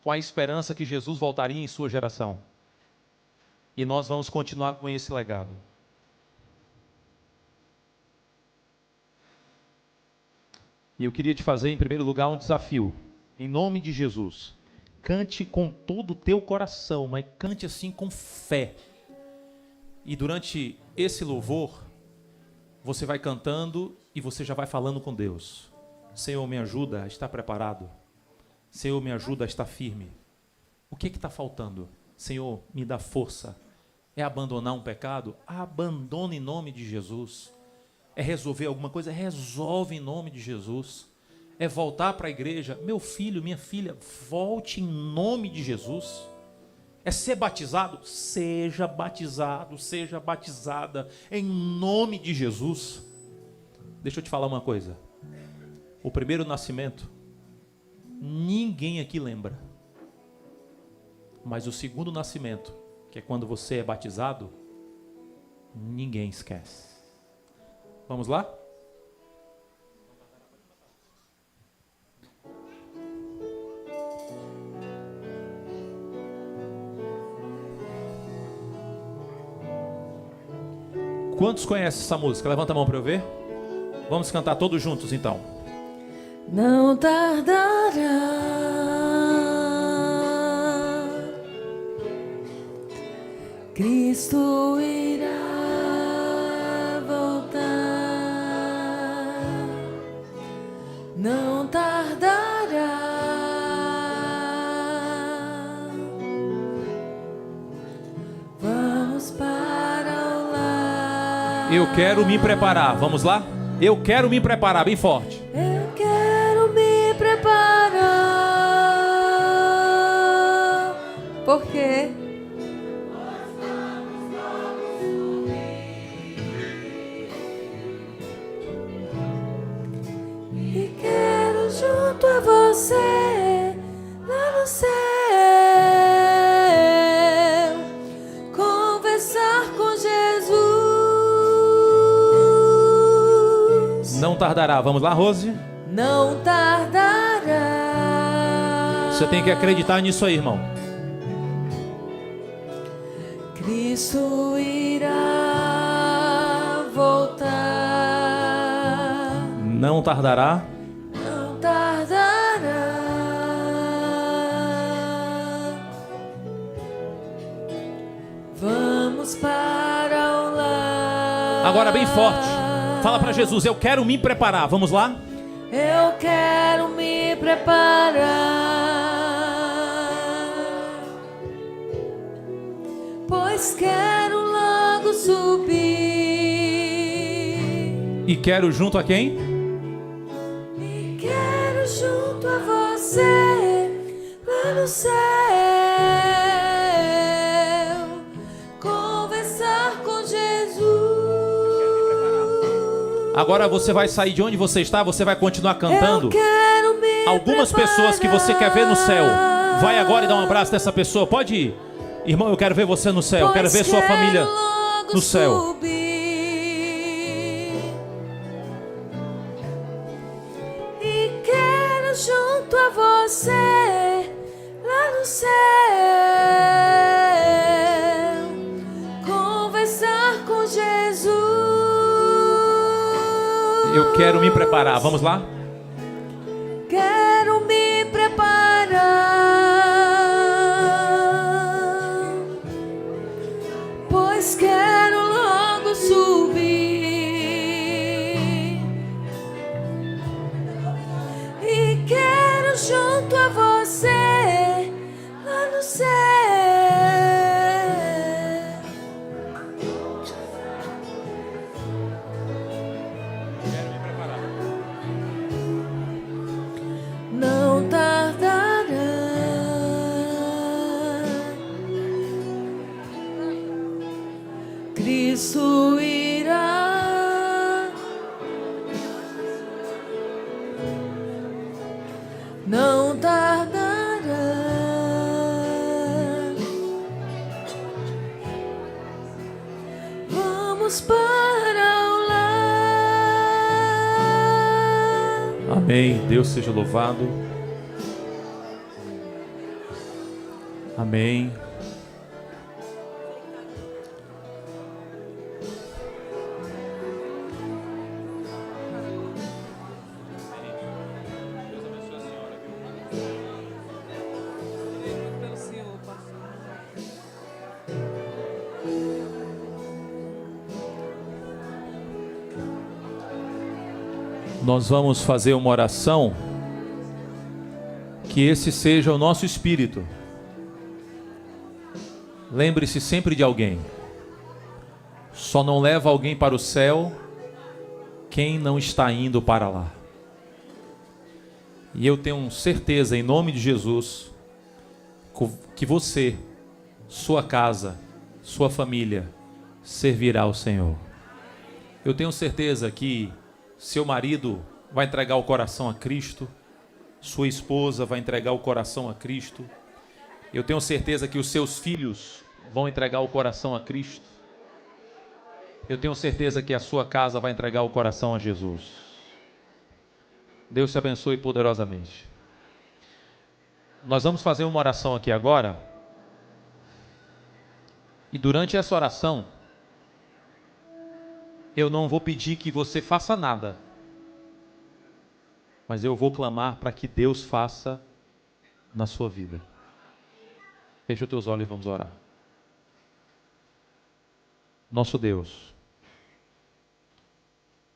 com a esperança que Jesus voltaria em sua geração. E nós vamos continuar com esse legado. E eu queria te fazer, em primeiro lugar, um desafio. Em nome de Jesus. Cante com todo o teu coração, mas cante assim com fé. E durante esse louvor, você vai cantando e você já vai falando com Deus. Senhor, me ajuda a estar preparado. Senhor, me ajuda a estar firme. O que está faltando? Senhor, me dá força. É abandonar um pecado? Abandone em nome de Jesus. É resolver alguma coisa? Resolve em nome de Jesus. É voltar para a igreja? Meu filho, minha filha, volte em nome de Jesus. É ser batizado? Seja batizado, seja batizada em nome de Jesus. Deixa eu te falar uma coisa. O primeiro nascimento, ninguém aqui lembra. Mas o segundo nascimento, que é quando você é batizado, ninguém esquece. Vamos lá? Quantos conhecem essa música? Levanta a mão para eu ver. Vamos cantar todos juntos então. Não tardará, Cristo irá voltar. Não tardará, vamos para o lar. Eu quero me preparar. Vamos lá? Eu quero me preparar bem forte. Eu quero me preparar. Por quê? E quero junto a você lá no céu conversar com Jesus. Não tardará. Vamos lá, Rose? Não tardará. Você tem que acreditar nisso aí, irmão. Cristo irá voltar. Não tardará. Não tardará. Vamos para o lar. Agora bem forte. Fala para Jesus, eu quero me preparar. Vamos lá? Eu quero me preparar, pois quero logo subir. E quero junto a quem? E quero junto a você lá no céu conversar com Jesus. Agora você vai sair de onde você está, você vai continuar cantando. Eu quero me Algumas pessoas que você quer ver no céu, vai agora e dá um abraço nessa pessoa. Pode ir. Irmão, eu quero ver você no céu. Eu quero ver sua família no céu. Subir. E quero junto a você lá no céu conversar com Jesus. Eu quero me preparar. Vamos lá? Quero me preparar, pois quero logo subir. E quero junto a você lá no céu isso irá, não tardará. Vamos para o lar. Amém. Deus seja louvado. Amém. Nós vamos fazer uma oração, que esse seja o nosso espírito. Lembre-se sempre de alguém. Só não leva alguém para o céu quem não está indo para lá. E eu tenho certeza, em nome de Jesus, que você, sua casa, sua família, servirá ao Senhor. Eu tenho certeza que seu marido vai entregar o coração a Cristo, sua esposa vai entregar o coração a Cristo. Eu tenho certeza que os seus filhos vão entregar o coração a Cristo. Eu tenho certeza que a sua casa vai entregar o coração a Jesus. Deus te abençoe poderosamente. Nós vamos fazer uma oração aqui agora. E durante essa oração, eu não vou pedir que você faça nada, mas eu vou clamar para que Deus faça na sua vida. Fecha os teus olhos e vamos orar. Nosso Deus,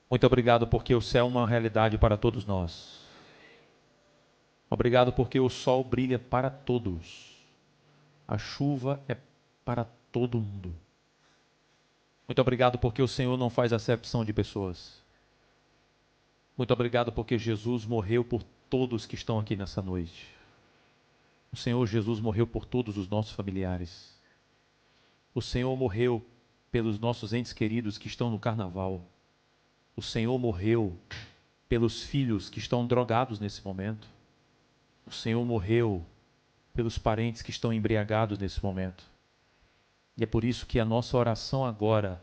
muito obrigado porque o céu é uma realidade para todos nós. Obrigado porque o sol brilha para todos. A chuva é para todo mundo. Muito obrigado porque o Senhor não faz acepção de pessoas. Muito obrigado porque Jesus morreu por todos que estão aqui nessa noite. O Senhor Jesus morreu por todos os nossos familiares. O Senhor morreu pelos nossos entes queridos que estão no carnaval. O Senhor morreu pelos filhos que estão drogados nesse momento. O Senhor morreu pelos parentes que estão embriagados nesse momento. E é por isso que a nossa oração agora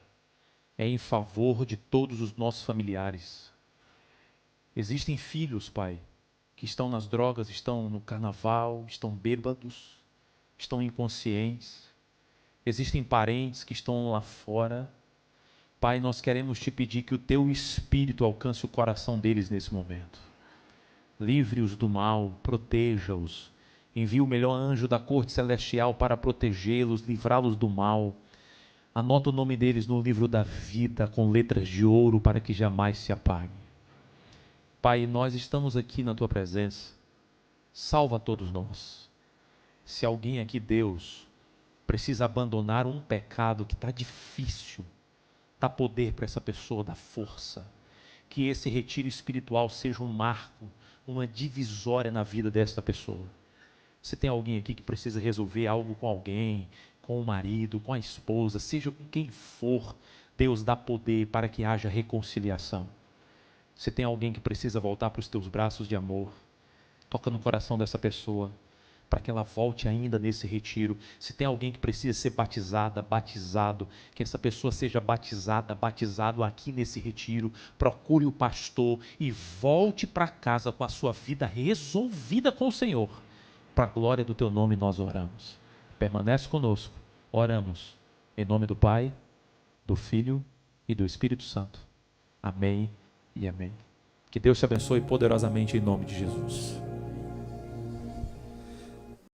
é em favor de todos os nossos familiares. Existem filhos, Pai, que estão nas drogas, estão no carnaval, estão bêbados, estão inconscientes. Existem parentes que estão lá fora. Pai, nós queremos te pedir que o teu Espírito alcance o coração deles nesse momento. Livre-os do mal, proteja-os. Envie o melhor anjo da corte celestial para protegê-los, livrá-los do mal. Anota o nome deles no livro da vida com letras de ouro para que jamais se apague. Pai, nós estamos aqui na tua presença. Salva todos nós. Se alguém aqui, Deus, precisa abandonar um pecado que está difícil, dá poder para essa pessoa, dá força. Que esse retiro espiritual seja um marco, uma divisória na vida desta pessoa. Se tem alguém aqui que precisa resolver algo com alguém, com o marido, com a esposa, seja com quem for, Deus dá poder para que haja reconciliação. Se tem alguém que precisa voltar para os teus braços de amor, toca no coração dessa pessoa, para que ela volte ainda nesse retiro. Se tem alguém que precisa ser batizada, batizado, que essa pessoa seja batizada, batizado aqui nesse retiro, procure o pastor e volte para casa com a sua vida resolvida com o Senhor. Para a glória do teu nome nós oramos. Permanece conosco. Oramos. Em nome do Pai, do Filho e do Espírito Santo. Amém e amém. Que Deus te abençoe poderosamente em nome de Jesus.